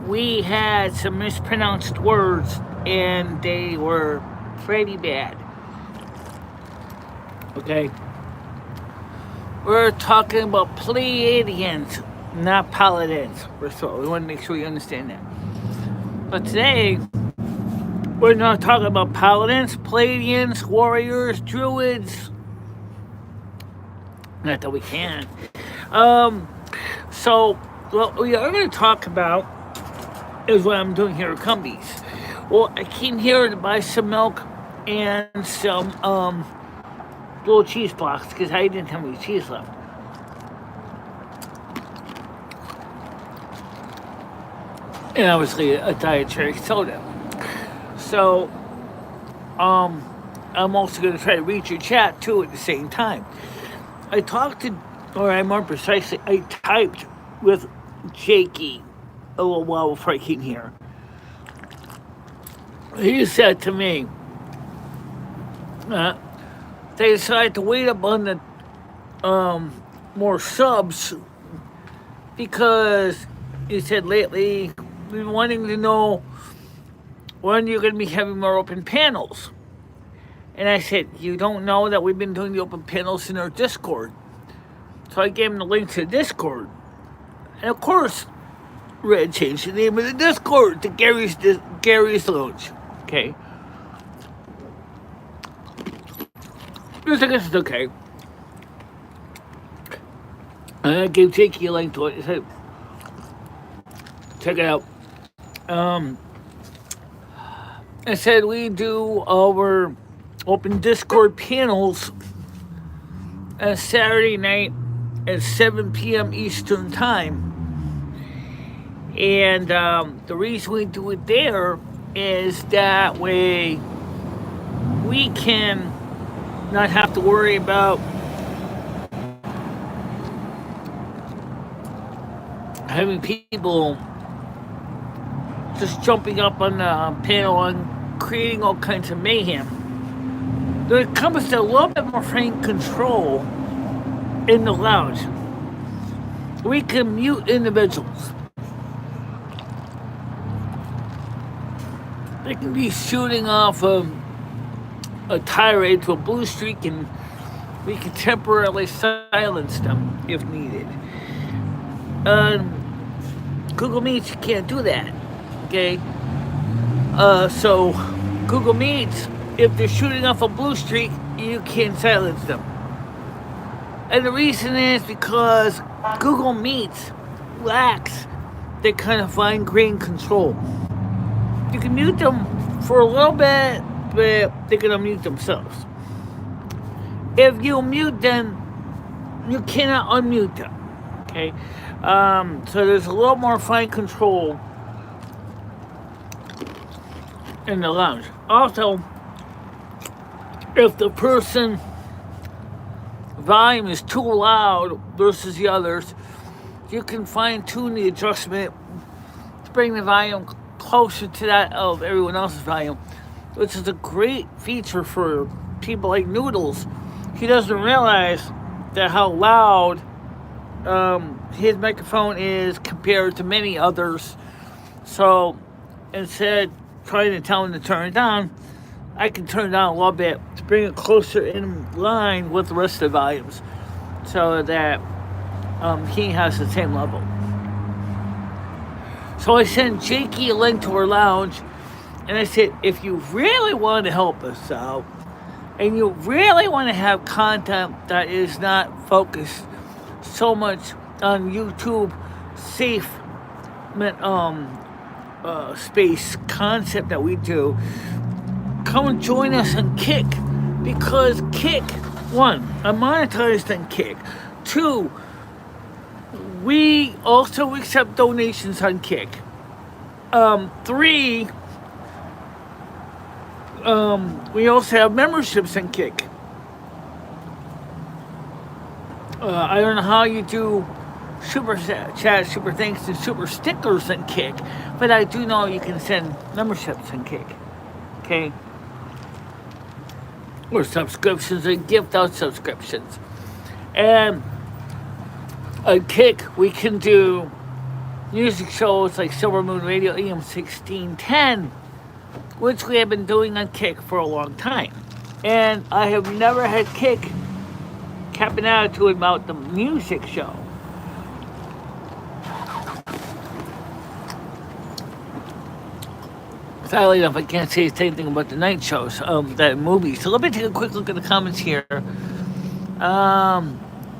we had some mispronounced words, and they were pretty bad. Okay? We're talking about Pleiadians, not Paladins. So we want to make sure you understand that. But today, we're not talking about Paladins, Pleiadians, Warriors, Druids. Not that we can. So, what we are going to talk about is what I'm doing here at Cumbies. Well, I came here to buy some milk and some little cheese blocks because I didn't have any cheese left. And obviously a dietary soda. So, I'm also going to try to read your chat too at the same time. I talked to, or more precisely, I typed with Jakey a little while before I came here. He said to me, they decided to wait up on the more subs because he said lately we've been wanting to know when you're going to be having more open panels. And I said, you don't know that we've been doing the open panels in our Discord. So I gave him the link to the Discord. And of course, Red changed the name of the Discord to Gary's Lounge. Okay. I guess it's okay. And I gave Jakey a link to it. I said, check it out. I said we do our open Discord panels on Saturday night at 7 p.m. Eastern Time. And the reason we do it there is that way we can not have to worry about having people just jumping up on the panel and creating all kinds of mayhem. There comes to a little bit more frank control in the lounge. We can mute individuals. They can be shooting off a tirade to a blue streak, and we can temporarily silence them if needed. Google Meets, you can't do that. Okay? So Google Meets, if they're shooting off a blue streak, you can't silence them. And the reason is because Google Meets lacks that kind of fine-grained control. You can mute them for a little bit, but they're going to mute themselves. If you mute them, you cannot unmute them. Okay? So there's a little more fine control in the lounge. Also, if the person volume is too loud versus the others, you can fine-tune the adjustment to bring the volume closer to that of everyone else's volume, which is a great feature for people like Noodles. He doesn't realize that how loud his microphone is compared to many others. So instead of trying to tell him to turn it down, I can turn it down a little bit to bring it closer in line with the rest of the volumes so that he has the same level. So I sent Jakey a link to our lounge, and I said, if you really want to help us out, and you really want to have content that is not focused so much on YouTube safe space concept that we do, come and join us on Kick, because Kick, one, I'm monetized on Kick. Two, we also accept donations on Kick. Three, we also have memberships on Kick. I don't know how you do super chat, super thanks, and super stickers on Kick, but I do know you can send memberships on Kick. Okay? Or subscriptions and gift out subscriptions. And on Kick, we can do music shows like Silver Moon Radio AM 1610, which we have been doing on Kick for a long time. And I have never had Kick have an attitude about the music show. Sadly enough, I can't say anything about the night shows, that movie. So let me take a quick look at the comments here.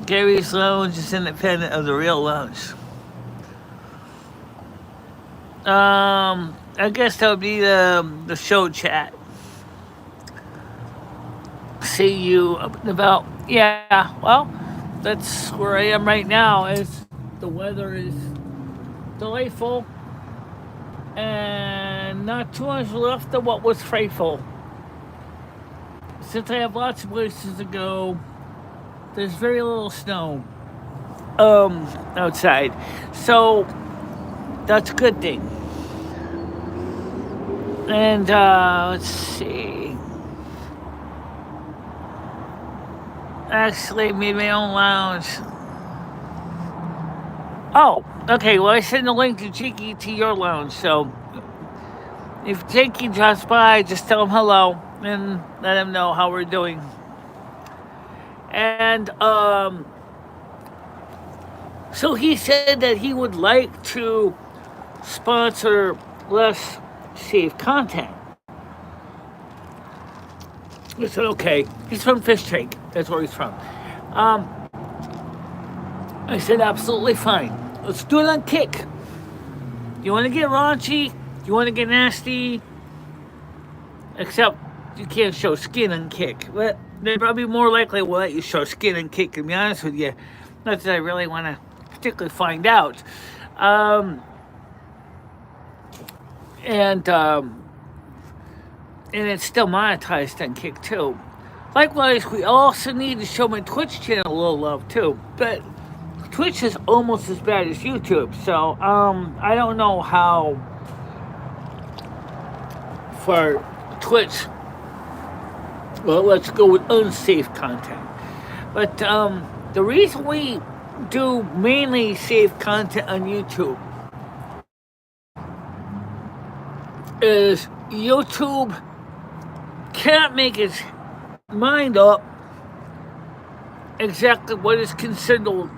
Gary's Lounge is independent of the real lounge. I guess that would be the show chat. See you up and about. Yeah, well, that's where I am right now. Is the weather is delightful and not too much left of what was frightful. Since I have lots of places to go, there's very little snow outside, so that's a good thing. And let's see. Actually, made my own lounge. Oh, okay. Well, I sent a link to Jakey to your lounge. So if Jakey drops by, just tell him hello and let him know how we're doing. And so he said that he would like to sponsor less safe content. I said, okay. He's from Fish Tank. That's where he's from. I said, absolutely fine. Let's do it on Kick. You want to get raunchy? You want to get nasty? Except you can't show skin on Kick. But they probably more likely will let you show skin on Kick, to be honest with you. Not that I really want to particularly find out. And it's still monetized on Kick too. Likewise, we also need to show my Twitch channel a little love too. But Twitch is almost as bad as YouTube, so I don't know how for Twitch. Well, let's go with unsafe content. But the reason we do mainly safe content on YouTube is YouTube can't make its mind up exactly what is considered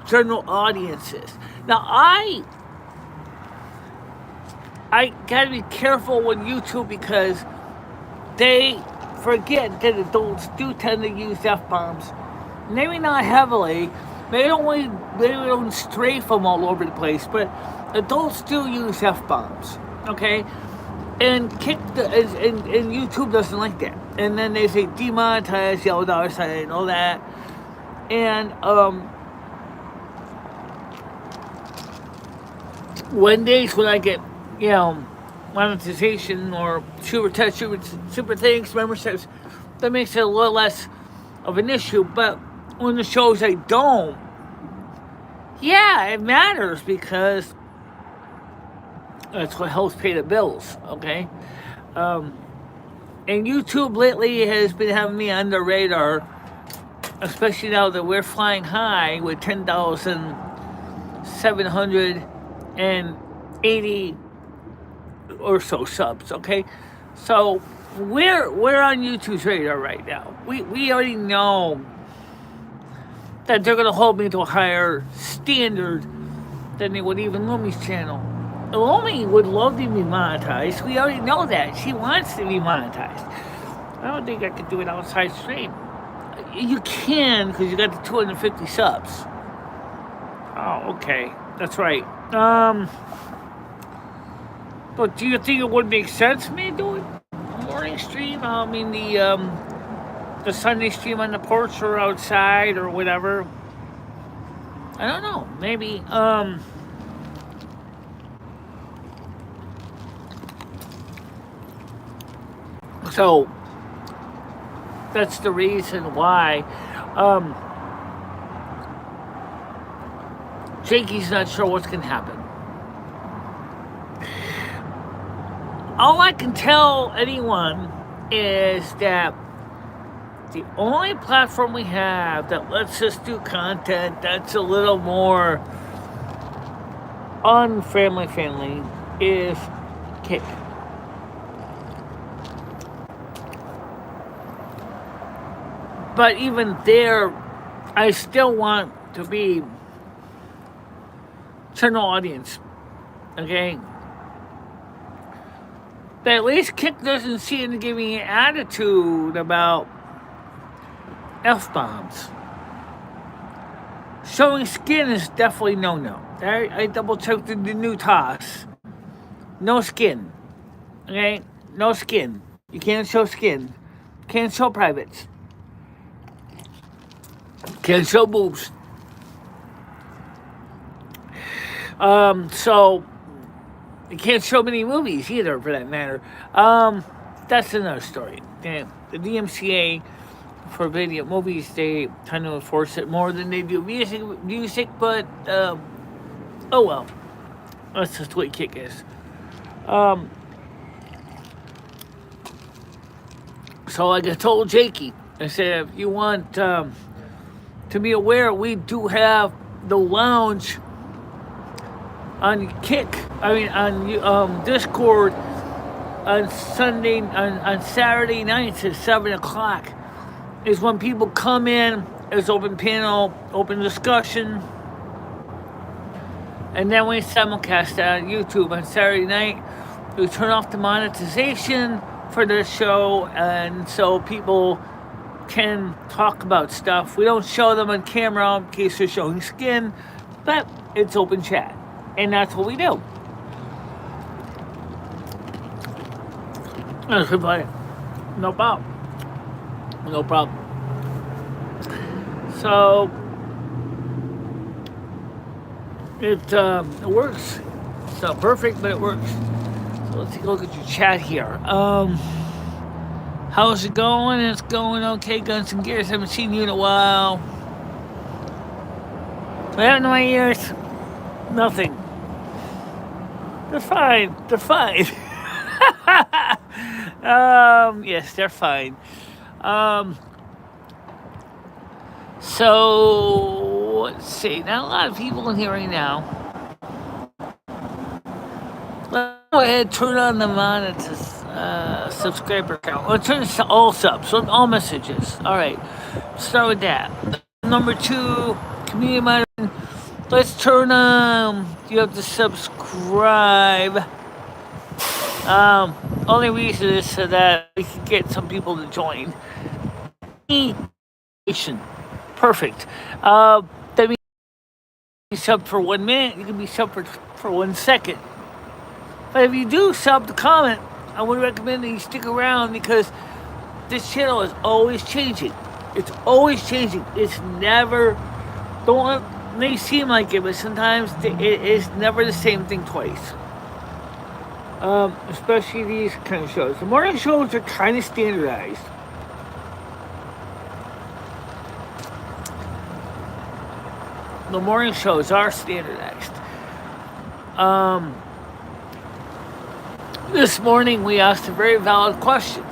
general audiences. Now, I gotta be careful with YouTube because they forget that adults do tend to use F-bombs. Maybe not heavily. They don't strafe them all over the place, but adults do use F-bombs. Okay? And and YouTube doesn't like that. And then they say demonetize, yellow dollar sign, and all that. And one days when I get, monetization or super thanks, memberships, that makes it a little less of an issue. But when the shows I don't, yeah, it matters because that's what helps pay the bills, okay? And YouTube lately has been having me on the radar, especially now that we're flying high with 10,780 or so subs, okay? So we're on YouTube's radar right now. We already know that they're gonna hold me to a higher standard than they would even Lumi's channel. Lumi would love to be monetized. We already know that. She wants to be monetized. I don't think I could do it outside stream. You can, because you got the 250 subs. Oh, okay. That's right. But do you think it would make sense for me to do it? A morning stream? I mean, the Sunday stream on the porch or outside or whatever. I don't know. Maybe. So that's the reason why Jakey's not sure what's going to happen. All I can tell anyone is that the only platform we have that lets us do content that's a little more unfamily is kick. But even there, I still want to be general audience, okay? But at least Kick doesn't seem to give me an attitude about F-bombs. Showing skin is definitely no-no. I double-checked the new toss. No skin, okay? No skin. You can't show skin. Can't show privates. Can't show boobs. So you can't show many movies either, for that matter. That's another story. The DMCA for video movies, they tend to enforce it more than they do music, but oh well. That's just the way Kick is. So like I told Jakey, I said, if you want to be aware, we do have the lounge on on Discord on Saturday nights at 7 o'clock is when people come in. There's open panel, open discussion, and then we simulcast that on YouTube on Saturday night. We turn off the monetization for the show, and so people can talk about stuff. We don't show them on camera in case they're showing skin, but it's open chat, and that's what we do. That's everybody. No problem. No problem. So it works. It's not perfect, but it works. So let's take a look at your chat here. How's it going? It's going okay. Guns and Gears. Haven't seen you in a while. What happened to my ears? Nothing. They're fine. They're fine. Yes, they're fine. So let's see. Not a lot of people in here right now. Let's go ahead and turn on the monitor. Subscriber count. Let's turn this to all subs, so all messages. All right, start with that. Number 2, community monitor. Let's turn you have to subscribe. Only reason is so that we can get some people to join. Perfect. That means you sub for 1 minute. You can be sub for 1 second. But if you do sub to comment, I would recommend that you stick around because this channel is always changing. It's always changing. It's never, don't may seem like it, but sometimes it is never the same thing twice. Especially these kind of shows. The morning shows are kind of standardized. The morning shows are standardized. This morning we asked a very valid question.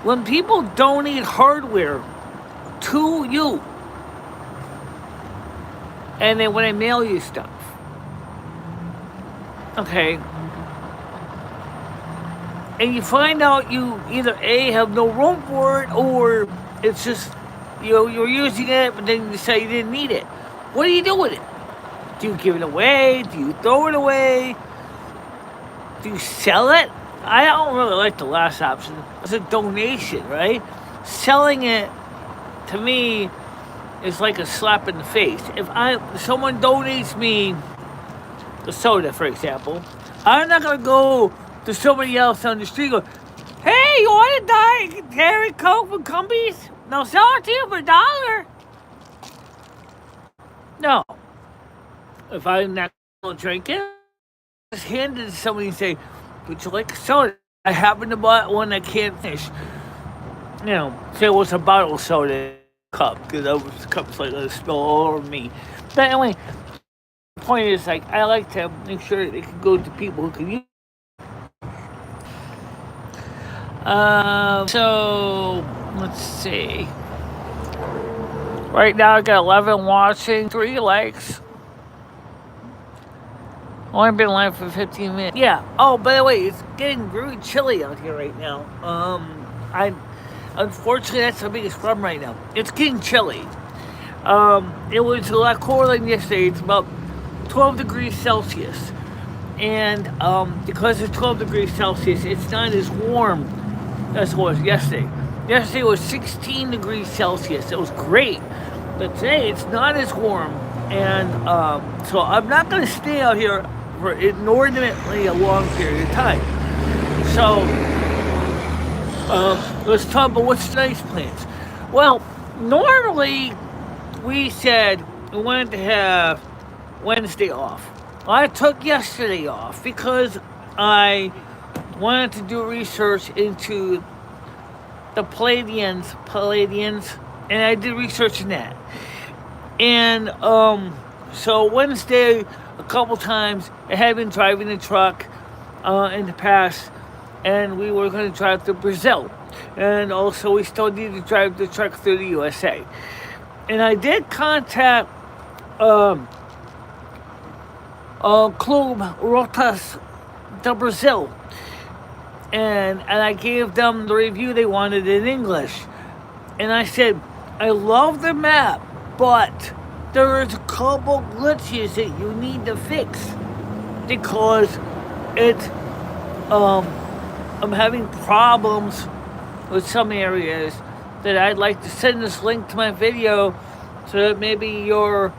When people donate hardware to you, and then when I mail you stuff, okay, and you find out you either A, have no room for it, or it's just, you're using it, but then you say you didn't need it. What do you do with it? Do you give it away? Do you throw it away? Do you sell it? I don't really like the last option. It's a donation, right? Selling it, to me, is like a slap in the face. If someone donates me the soda, for example, I'm not going to go to somebody else on the street and go, hey, you want to carry Coke from Cumbies? They'll sell it to you for $1. No. If I'm not going to drink it, just hand it to somebody and say, would you like a soda? I happen to buy one I can't finish. Say it was a bottle soda cup, because the cup's like a spill all over me. But anyway, the point is, like, I like to make sure that it can go to people who can use it. So, let's see. Right now I got 11 watching, 3 likes. Oh, I've been live for 15 minutes. Yeah. Oh, by the way, it's getting very chilly out here right now. I unfortunately that's the biggest problem right now. It's getting chilly. It was a lot cooler than yesterday. It's about 12 degrees Celsius, and because it's 12 degrees Celsius, it's not as warm as it was yesterday. Yesterday was 16 degrees Celsius. It was great, but today it's not as warm, and so I'm not going to stay out here for inordinately a long period of time. So let's talk about what's tonight's plans. Well, normally we said we wanted to have Wednesday off. I took yesterday off because I wanted to do research into the Palladians, and I did research in that. And so Wednesday, a couple times, I had been driving the truck in the past, and we were going to drive to Brazil. And also we still need to drive the truck through the USA. And I did contact Club Rotas de Brazil. And I gave them the review they wanted in English. And I said, I love the map, but there's a couple glitches that you need to fix. Because I'm having problems with some areas that I'd like to send this link to my video so that maybe your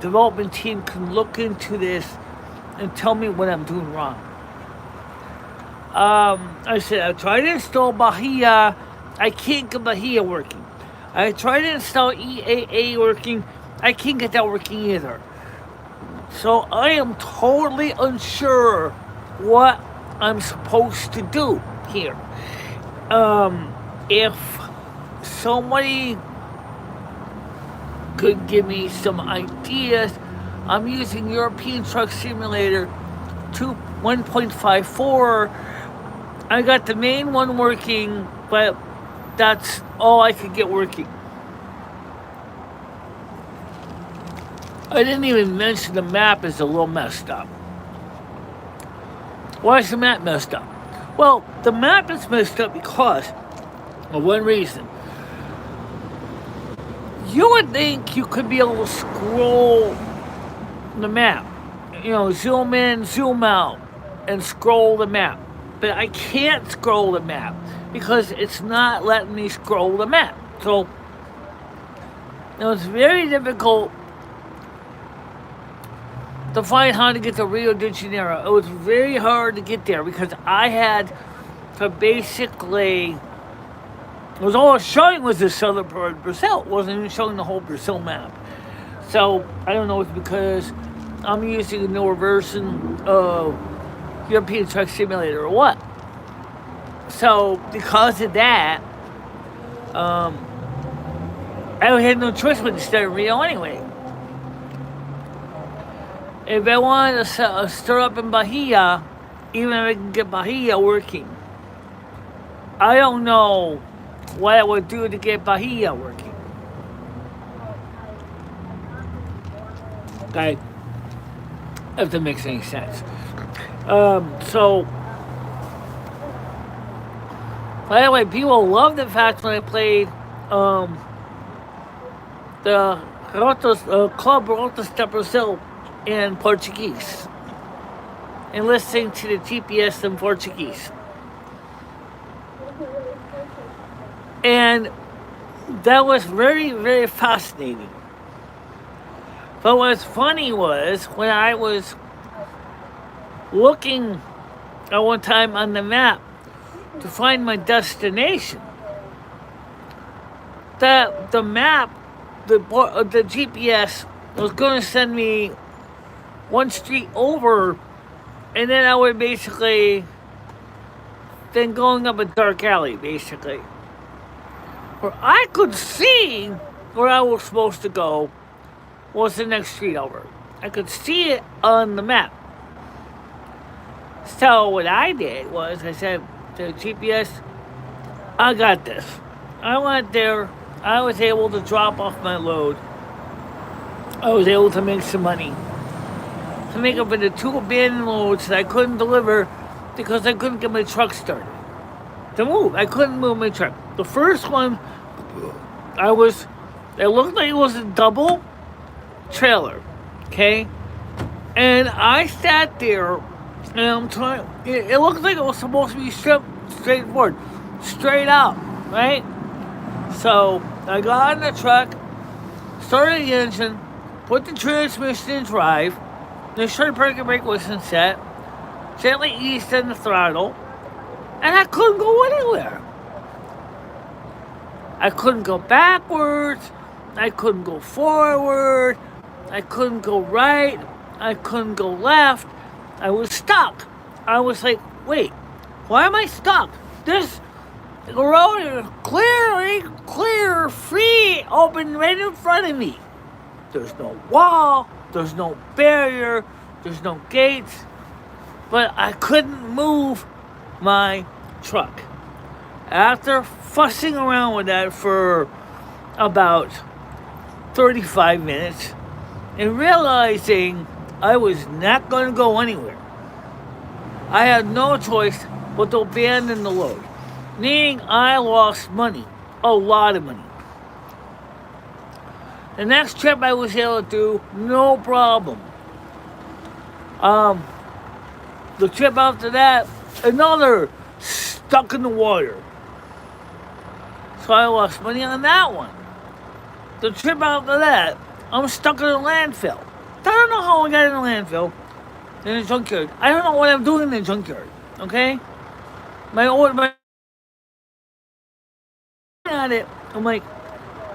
development team can look into this and tell me what I'm doing wrong. I said, I tried to install Bahia. I can't get Bahia working. I tried to install EAA working. I can't get that working either. So I am totally unsure what I'm supposed to do here. If somebody could give me some ideas, I'm using European Truck Simulator 1.54. I got the main one working, but that's all I could get working. I didn't even mention the map is a little messed up. Why is the map messed up? Well, the map is messed up because of one reason. You would think you could be able to scroll the map. You know, zoom in, zoom out, and scroll the map. But I can't scroll the map because it's not letting me scroll the map. So, it's very difficult to find how to get to Rio de Janeiro. It was very hard to get there because I had to basically, it was all showing was the southern part of Brazil. It wasn't even showing the whole Brazil map. So I don't know if it's because I'm using a newer version of European Truck Simulator or what. So because of that, I had no choice but to stay in Rio anyway. If I wanted to stir up in Bahia, even if I can get Bahia working, I don't know what I would do to get Bahia working. Okay, if that makes any sense. So, by the way, people love the fact when I played the Club Rotas de Brazil in Portuguese and listening to the GPS in Portuguese. And that was very, very fascinating. But what's funny was when I was looking at one time on the map to find my destination, that the map, the GPS was going to send me one street over, and then I would basically then going up a dark alley, basically, where I could see where I was supposed to go was the next street over. I could see it on the map. So what I did was I said to the GPS, I got this. I went there. I was able to drop off my load. I was able to make some money. to make up for the 2 abandoned loads that I couldn't deliver because I couldn't get my truck started to move. I couldn't move my truck. The first one, it looked like it was a double trailer, okay? And I sat there, and I'm trying, it looked like it was supposed to be straightforward, straight out, right? So I got in the truck, started the engine, put the transmission in drive, the short parking brake wasn't set, gently eased in the throttle, and I couldn't go anywhere. I couldn't go backwards, I couldn't go forward, I couldn't go right, I couldn't go left. I was stuck. I was like, wait, why am I stuck? This road is clear, free, open right in front of me. There's no wall, there's no barrier, there's no gates, but I couldn't move my truck. After fussing around with that for about 35 minutes and realizing I was not going to go anywhere, I had no choice but to abandon the load, meaning I lost money, a lot of money. The next trip I was able to do, no problem. The trip after that, another stuck in the water. So I lost money on that one. The trip after that, I'm stuck in a landfill. I don't know how I got in the landfill, in a junkyard. I don't know what I'm doing in the junkyard, okay? My at it, I'm like,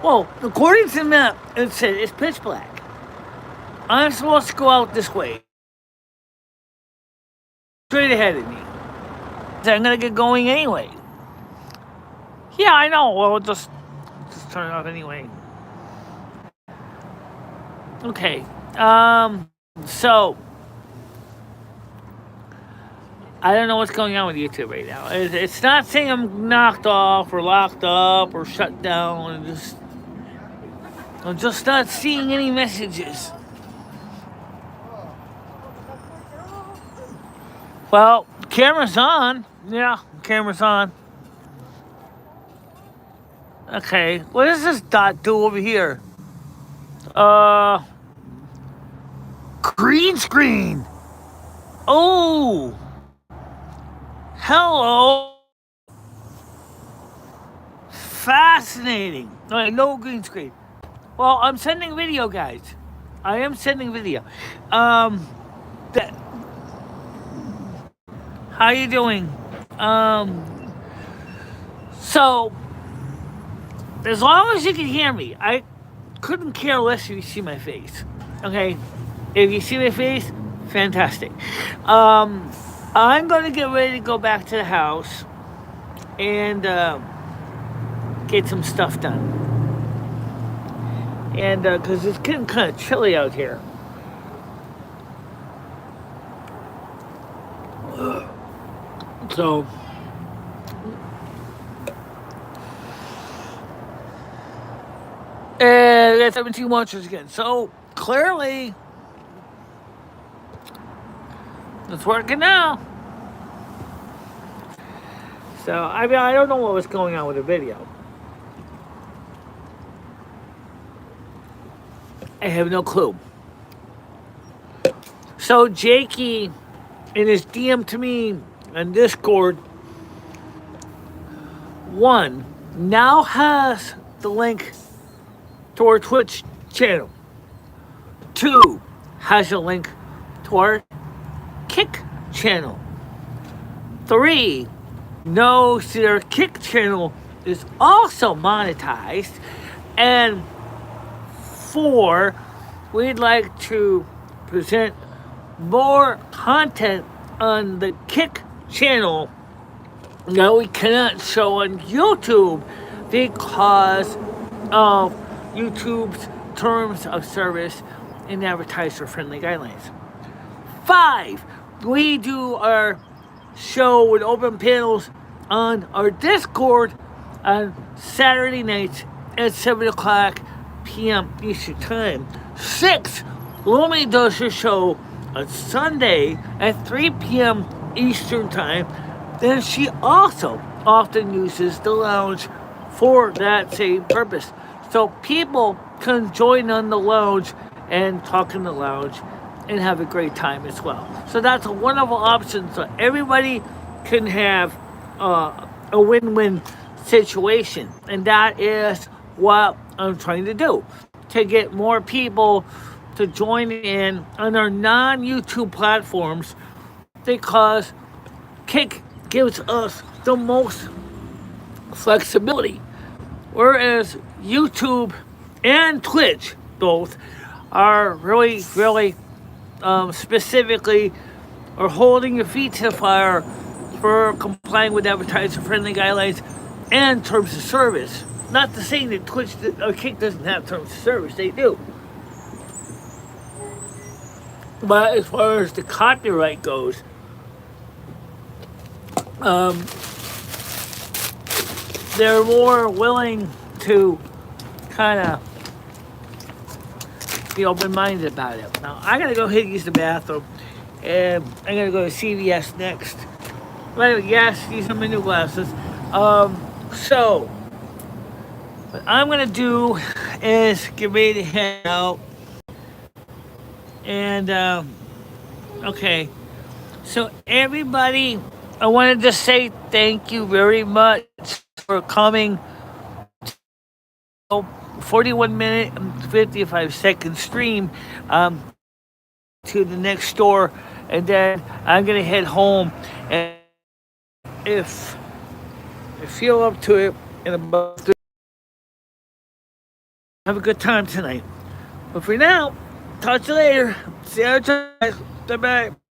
well, according to the map, it said it's pitch black. I'm supposed to go out this way. Straight ahead of me. So I'm gonna get going anyway. Yeah, I know. Well, just turn it off anyway. Okay. So I don't know what's going on with YouTube right now. It's not saying I'm knocked off or locked up or shut down. I'm just not seeing any messages. Well, camera's on. Yeah, camera's on. Okay, what does this dot do over here? Green screen. Oh, hello. Fascinating. No green screen. Well, I'm sending video, guys. I am sending video. How you doing? So, as long as you can hear me, I couldn't care less if you see my face. Okay? If you see my face, fantastic. I'm going to get ready to go back to the house and get some stuff done. And because it's getting kind of chilly out here. So, and that's 17 watchers again. So, clearly, it's working now. So, I mean, I don't know what was going on with the video. I have no clue. So, Jakey, in his DM to me on Discord, one, now has the link to our Twitch channel. 2, has a link to our Kick channel. 3, knows that our Kick channel is also monetized. And 4, we'd like to present more content on the Kick channel that we cannot show on YouTube because of YouTube's terms of service and advertiser-friendly guidelines. 5, we do our show with open panels on our Discord on Saturday nights at 7 o'clock p.m. Eastern Time. 6, Lumi does her show on Sunday at 3 p.m. Eastern Time, then she also often uses the lounge for that same purpose. So people can join on the lounge and talk in the lounge and have a great time as well. So that's a wonderful option. So everybody can have a win-win situation. And that is what I'm trying to do, to get more people to join in on our non-YouTube platforms, because Kick gives us the most flexibility, whereas YouTube and Twitch both are really, really specifically are holding your feet to the fire for complying with advertiser-friendly guidelines and terms of service. Not to say that Twitch or Kick doesn't have terms of service, they do. But as far as the copyright goes, they're more willing to kind of be open-minded about it. Now, I gotta go ahead and use the bathroom, and I'm gonna go to CVS next. But anyway, yes, these are my new glasses. So, what I'm gonna do is get ready to head out. And, okay. So, everybody, I wanted to say thank you very much for coming. 41-minute and 55-second stream to the next store, and then I'm gonna head home. And if I feel up to it, in about 3, have a good time tonight. But for now, talk to you later. See you guys. Bye bye.